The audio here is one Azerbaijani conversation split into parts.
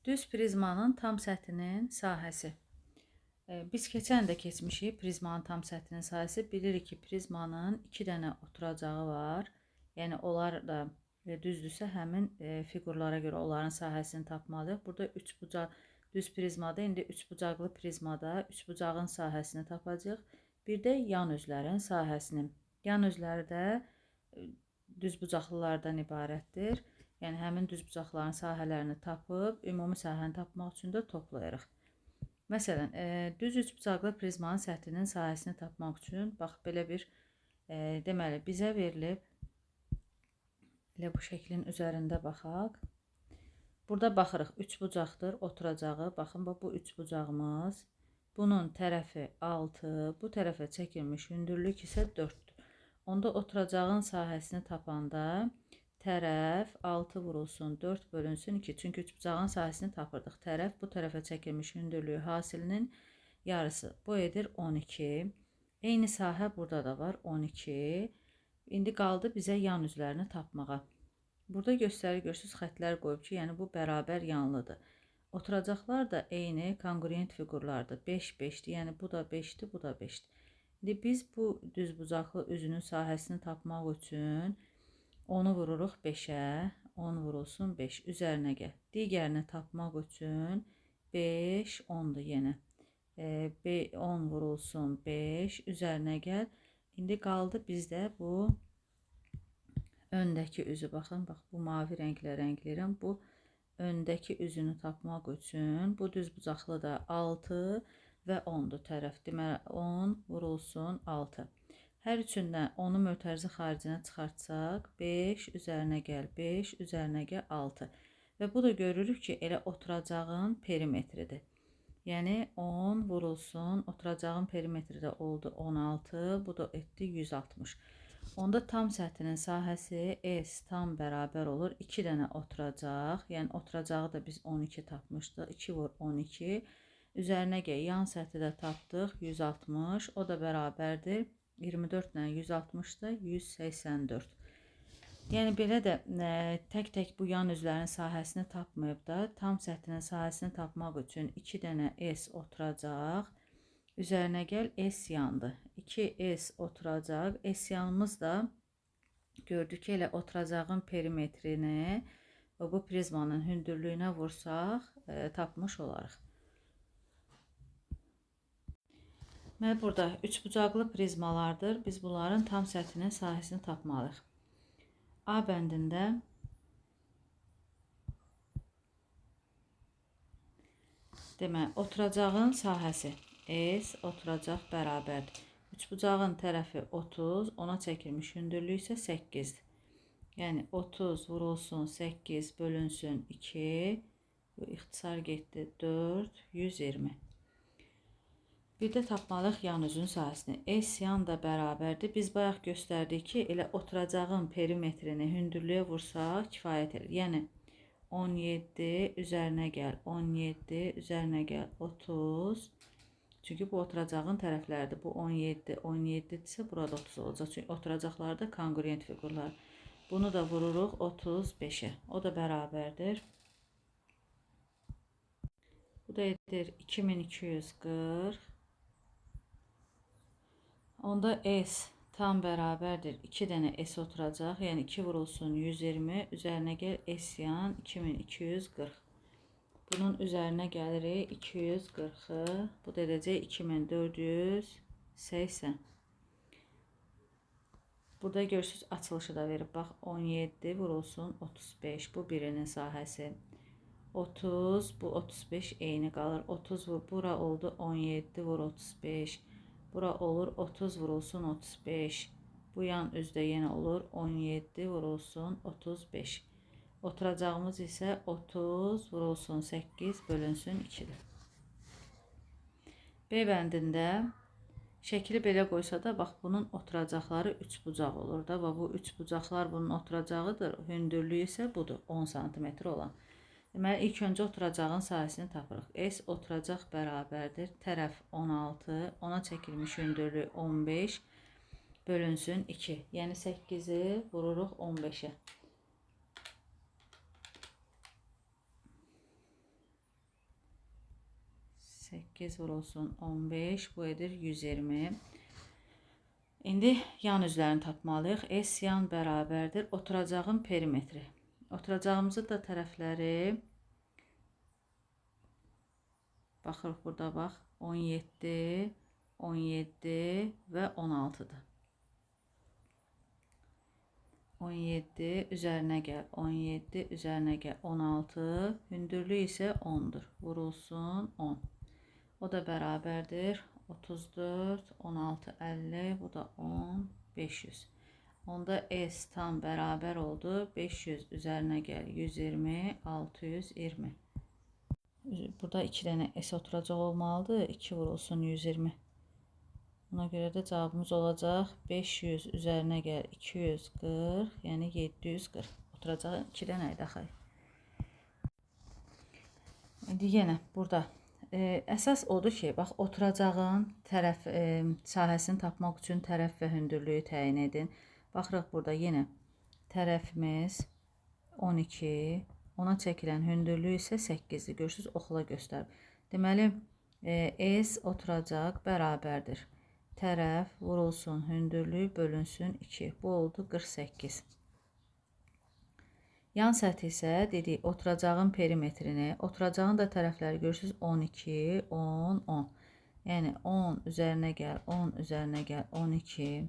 Düz prizmanın tam səthinin sahəsi. Biz keçən də keçmişik prizmanın tam səthinin sahəsi. Bilirik ki, prizmanın 2 dənə oturacağı var. Yəni onlar da düzdürsə həmin fiqurlara görə onların sahəsini tapmalıyıq. Burada 3 bucaq düz prizmada, indi 3 bucaqlı prizmada 3 bucağın sahəsini tapacağıq. Bir də yan üzlərin sahəsini. Yan üzləri də düz bucaqlılardan ibarətdir. Yəni həmin düz bucaqların sahələrini tapıb, ümumi sahəni tapmaq üçün də toplayırıq. Məsələn, düz üçbucaqlı prizmanın səthinin sahəsini tapmaq üçün, bax, belə bir, deməli, bizə verilib, elə bu şəklin üzərində baxaq. Burada baxırıq, üçbucaqdır, oturacağı, baxın, bu üçbucağımız, bunun tərəfi 6, bu tərəfə çəkilmiş hündürlük isə 4-dür. Onda oturacağın sahəsini tapanda, tərəf 6 vurulsun 4 bölünsün 2. Çünki üçbucağın sahəsini tapırdıq. Tərəf bu tərəfə çəkilmiş hündürlüyü hasilinin yarısı. Bu edir 12. Eyni sahə burada da var 12. İndi qaldı bizə yan üzlərini tapmağa. Burada görsünüz xətlər qoyub ki, yəni bu bərabər yanlıdır. Oturacaqlar da eyni konqruent fiqurlardır. 5, 5'dir. Yəni bu da 5'dir, bu da 5'dir. İndi biz bu düzbucaqlı üzünün sahəsini tapmaq üçün 10'u vururuq 5'ə, 10 vurulsun 5, üzərinə gəl. Digərini tapmaq üçün 5, 10'dur yenə. 10 vurulsun 5, üzərinə gəl. İndi qaldı bizdə bu öndəki üzü, baxın, bax, bu mavi rənglə rəngləyirəm. Bu öndəki üzünü tapmaq üçün bu düz bucaqlı da 6 və 10'dur tərəf. Deməli, 10 vurulsun 6. Hər üçündən 10'u mötərizə xaricinə çıxartsaq, 5 üzərinə gəl, 5 üzərinə gəl, 6. Və bu da görürük ki, elə oturacağın perimetridir. Yəni 10 vurulsun, oturacağın perimetri də oldu 16, bu da etdi 160. Onda tam səthinin sahəsi S tam bərabər olur 2 dənə oturacaq. Yəni oturacağı da biz 12 tapmışdıq. 2 vur 12. Üzərinə gəl, yan səthi də tapdıq 160. O da bərabərdir 24 ilə 160'da 184. Yəni belə də tək-tək bu yan üzlərin sahəsini tapmayıb da, tam səthinin sahəsini tapmaq üçün 2 dənə S oturacaq. Üzərinə gəl, S yandı. 2S oturacaq. S yanımız da gördük ki, elə oturacağın perimetrini bu prizmanın hündürlüyünə vursaq tapmış olarıq. Burada üçbucaqlı prizmalardır. Biz bunların tam səthinin sahəsini tapmalıyıq. A bəndində demək, oturacağın sahəsi S oturacaq bərabərdir. Üçbucağın tərəfi 30, ona çəkilmiş hündürlük isə 8'dir. Yəni 30 vurulsun 8 bölünsün 2, bu ixtisar getdi 4, 120. Bir də tapmalıyıq yan üzün sahəsini. S yan da bərabərdir. Biz bayaq göstərdik ki, elə oturacağın perimetrini hündürlüyə vursaq kifayət edir. Yəni 17 üzərinə gəl, 17 üzərinə gəl, 30. Çünki bu oturacağın tərəfləridir. Bu 17, 17'dirsə burada 30 olacaq. Çünki oturacaqlarda konqruent fiqurlar. Bunu da vururuq 35'ə. O da bərabərdir. Bu da edir 2240. Onda S tam bərabərdir. 2 dənə S oturacaq. Yəni 2 vurulsun 120. Üzərinə gəl S yan 2240. Bunun üzərinə gəlirik 240'ı. Bu da edəcək 2480. Burada görürsünüz açılışı da verib. Bax 17 vurulsun 35. Bu birinin sahəsi. 30, bu 35 eyni qalır. 30 vur, bura oldu 17 vur 35. Bura olur 30 vurulsun 35. Bu yan üzdə yenə olur 17 vurulsun 35. Oturacağımız isə 30 vurulsun 8 bölünsün 2'dir. B bəndində şəkili belə qoysa da, bax, bunun oturacaqları 3 bucaq olur da. Və bu 3 bucaqlar bunun oturacağıdır. Hündürlüyü isə budur, 10 cm olan. Deməli, ilk öncə oturacağın sahəsini tapırıq. S oturacaq bərabərdir. Tərəf 16, ona çəkilmiş hündürlük 15 bölünsün 2. Yəni 8'i vururuq 15'ə. 8 vurulsun 15, bu edir 120. İndi yan üzlərini tapmalıyıq. S yan bərabərdir oturacağın perimetri. Oturacağımızı da tərəfləri baxırıq burada bax 17, 17 və 16-dır. 17 üzərinə gəl 17 üzərinə gəl 16, hündürlük isə 10-dur. Vurulsun 10. O da bərabərdir 34, 16, 50, bu da 10, 500. Onda S tam bərabər oldu. 500 üzərinə gəl 120, 620. Burada 2 dənə S oturacaq olmalıdır. 2 vurulsun 120. Buna görə də cavabımız olacaq 500 üzərinə gəl 240, yəni 740. Oturacaq 2 dənə idi axı. İndi yenə burada əsas odur ki, bax oturacağın tərəf sahəsini tapmaq üçün tərəf və hündürlüyü təyin edin. Baxırıq burada yenə tərəfimiz 12, ona çəkilən hündürlüyü isə 8-dir. Görürsünüz, oxla göstərib. Deməli, S oturacaq bərabərdir. Tərəf vurulsun hündürlük bölünsün 2. Bu oldu 48. Yan səthi isə dedik oturacağın perimetrini, oturacağın da tərəfləri görürsünüz 12, 10, 10. Yəni 10 üzərinə gəl, 10 üzərinə gəl, 12.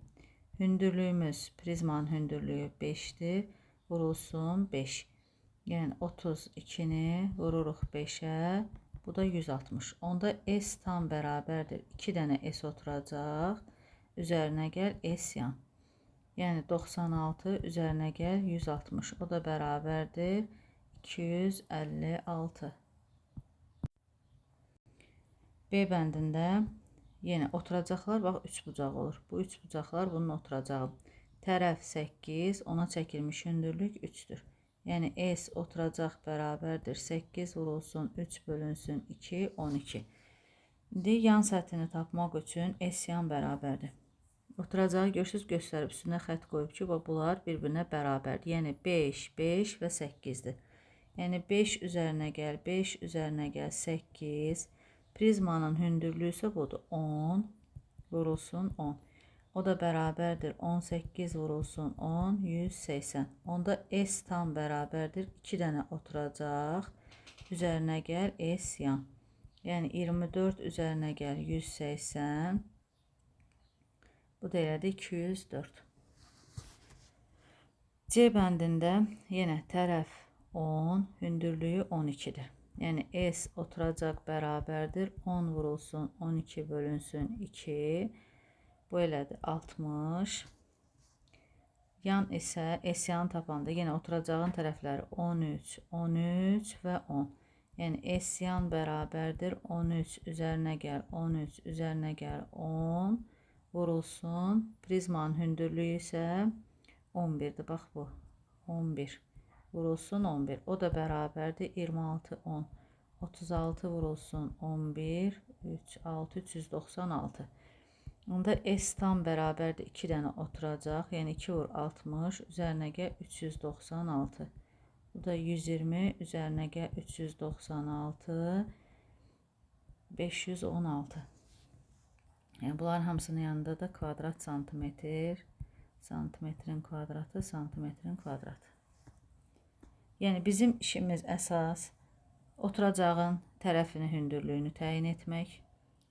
Hündürlüyümüz, prizmanın hündürlüyü 5-dir. Vurulsun 5. Yəni 32-ni vururuq 5-ə. Bu da 160. Onda S tam bərabərdir. 2 dənə S oturacaq. Üzərinə gəl S yan. Yəni 96 üzərinə gəl 160. O da bərabərdir 256. B bəndində yenə oturacaqlar bax 3 bucaq olur. Bu 3 bucaqlar bunun oturacağı. Tərəf 8, ona çəkilmiş hündürlük 3-dür. Yəni S oturacaq bərabərdir 8 vurulsun 3 bölünsün 2, 12. İndi yan səthini tapmaq üçün S yan bərabərdir. Oturacağı görürsünüz, göstərib üstünə xətt qoyub ki, bunlar bir-birinə bərabərdir. Yəni 5, 5 və 8-dir. Yəni 5 üzərinə gəl, 5 üzərinə gəl 8. Prizmanın hündürlüyü isə budur 10 vurulsun 10. O da bərabərdir 18 vurulsun 10, 180. Onda S tam bərabərdir 2 dənə oturacaq. Üzərinə gəl S yan. Yəni 24 üzərinə gəl 180. Bu da elədi 204. C bəndində yenə tərəf 10, hündürlüyü 12-dir. Yəni S oturacaq bərabərdir 10 vurulsun 12 bölünsün 2. Bu elədi 60. Yan isə S yanı tapanda yenə oturacağın tərəfləri 13, 13 və 10. Yəni S yan bərabərdir 13 üzərinə gəl 13 üzərinə gəl 10. Vurulsun. Prizmanın hündürlüyü isə 11'dir. Bax bu. 11. Vurulsun 11. O da bərabərdir 26, 10. 36 vurulsun 11, 3, 6, 396. Onda S tam bərabərdir 2 dənə oturacaq. Yəni 2 vur 60. Üzərinə gəl 396. Bu da 120. Üzərinə gəl 396. 516. Yəni bunların hamısının yanında da kvadrat santimetr, santimetrin kvadratı, santimetrin kvadratı. Yəni bizim işimiz əsas oturacağın tərəfini hündürlüyünü təyin etmək.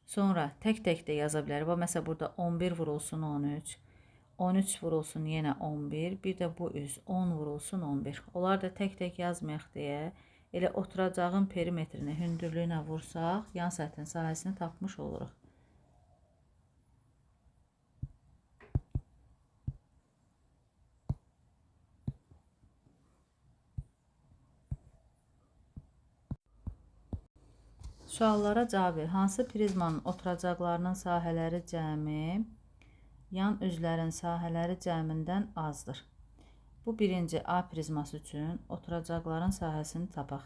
Sonra tək-tək də yaza bilərik. Məsələn burada 11 vurulsun 13, 13 vurulsun yenə 11, bir də bu üz 10 vurulsun 11. Onlar da tək-tək yazmayaq deyə elə oturacağın perimetrini, hündürlüyünə vursaq, yan səthin sahəsini tapmış oluruq. Suallara cavab ver. Hansı prizmanın oturacaqlarının sahələri cəmi yan üzlərin sahələri cəmindən azdır? Bu birinci A prizması üçün oturacaqların sahəsini tapaq.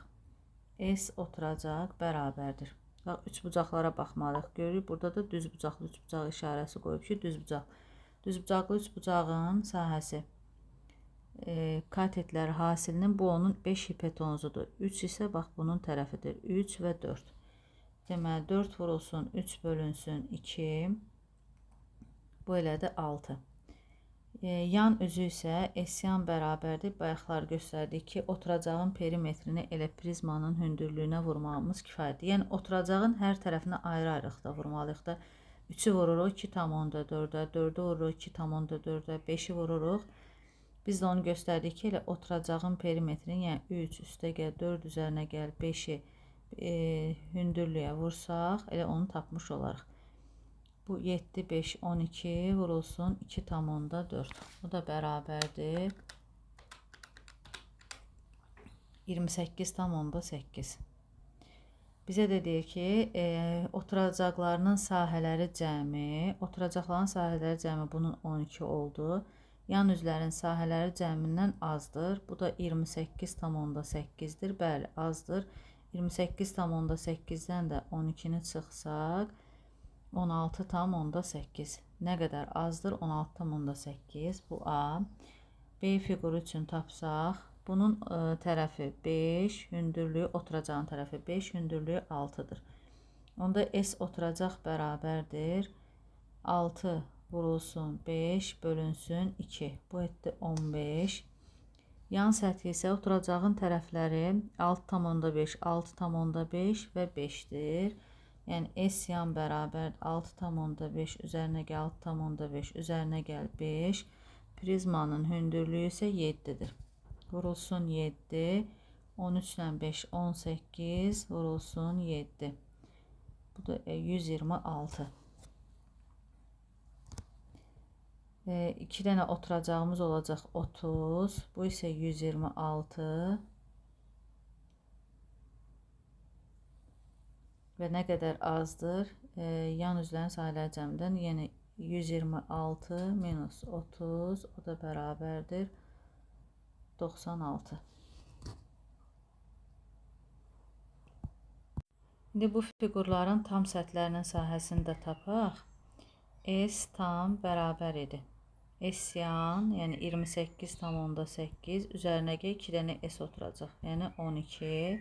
S oturacaq bərabərdir. Bax, 3 bucaqlara baxmalıyıq. Görürük, burada da düz bucaqlı 3 bucaq işarəsi qoyub ki, düz bucaq. Düz bucaqlı 3 bucağın sahəsi katetləri hasilinin bu onun 5 hipotenuzudur. 3 isə bax bunun tərəfidir. 3 və 4. Deməli 4 vurulsun 3 bölünsün 2. Bu elədi 6. Yan üzü isə S-yan bərabərdir. Bayaqlar göstərdik ki, oturacağın perimetrini elə prizmanın hündürlüyünə vurmağımız kifayətdir. Yəni oturacağın hər tərəfinə ayrı-ayrılıqda vurmalıyıq da. 3-ü vururuq 2,4-ə, 4-ü vururuq 2,4-ə, 5-i vururuq. Biz də onu göstərdik ki, elə oturacağın perimetrini, yəni 3 üstə gəl, 4 üzərinə gəl, 5-i hündürlüyə vursaq, elə onu tapmış olarıq. Bu 7, 5, 12 vurulsun 2,4. Bu da bərabərdir 28,8. Bizə də deyir ki, oturacaqlarının sahələri cəmi, bunun 12 oldu. Yan üzlərin sahələri cəmindən azdır. Bu da 28,8-dir. Bəli, azdır. 28,8-dən də 12-ni çıxsaq, 16,8. Nə qədər azdır? 16,8. Bu A. B fiquru üçün tapsaq, bunun tərəfi 5, hündürlüyü, oturacağın tərəfi 5, hündürlüyü 6-dır. Onda S oturacaq bərabərdir 6 vurulsun 5 bölünsün 2. Bu etdi 15. Yan səthi isə oturacağın tərəfləri 6,5, 6,5 və 5-dir. Yəni S yan bərabər 6,5 üzərinə gəl 6,5 üzərinə gəl 5. Prizmanın hündürlüyü isə 7-dir. Vurulsun 7. 13 ilə 5 18 vurulsun 7. Bu da 126. 2 dənə oturacağımız olacaq 30. Bu isə 126. Və nə qədər azdır? Yan üzlərin sahələri cəmidən, yəni 126 minus 30, o da bərabərdir 96. İndi bu fiqurların tam səthlərinin sahəsini də tapaq. S tam bərabər idi. S yan, yəni 28,8 üzərinə 2 dənə S oturacaq, yəni 12.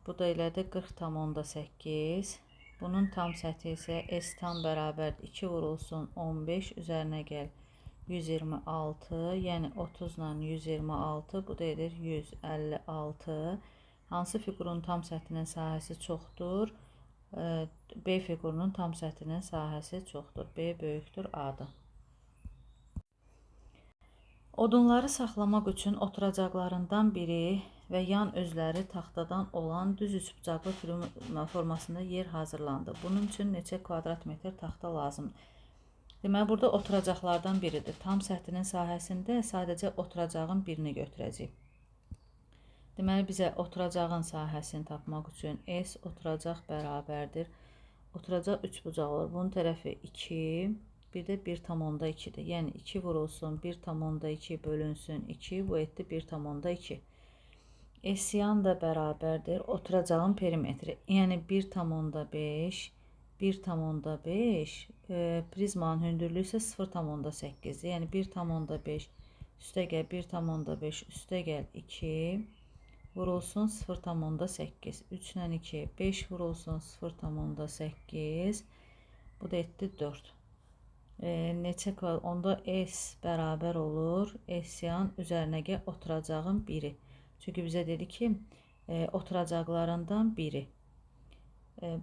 Bu da elədi 40,8. Bunun tam səthi isə S tam bərabərdir 2 vurulsun 15 üzərinə gəl 126. Yəni 30 ilə 126, bu da edir 156. Hansı fiqurun tam səthinin sahəsi çoxdur? B fiqurunun tam səthinin sahəsi çoxdur. B böyükdür A-dır. Odunları saxlamaq üçün oturacaqlarından biri və yan özləri taxtadan olan düz üçbucaqlı formasında yer hazırlandı. Bunun üçün neçə kvadrat metr taxta lazımdır? Deməli, burada oturacaqlardan biridir. Tam səthinin sahəsində sadəcə oturacağın birini götürəcəyik. Deməli, bizə oturacağın sahəsini tapmaq üçün S oturacaq bərabərdir. Oturacaq üçbucaq olur. Bunun tərəfi 2, bir də 1,2-dir. Yəni 2 vurulsun 1,2 bölünsün 2, bu etdi 1,2. S yan da bərabərdir oturacağın perimetri. Yəni 1,5, 1,5, prizmanın hündürlüyü isə 0,8-dir. Yəni 1,5 üstə gəl 1,5 üstə gəl 2 vurulsun 0,8. 3 ilə 2, 5 vurulsun 0,8. Bu da etdi 4. Neçə kvadrat? Onda S bərabər olur. S yan üzərinə gəl oturacağın biri. Çünki bizə dedi ki, oturacaqlarından biri.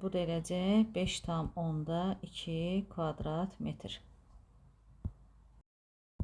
Bu da eləcək 5,2 kvadrat metr.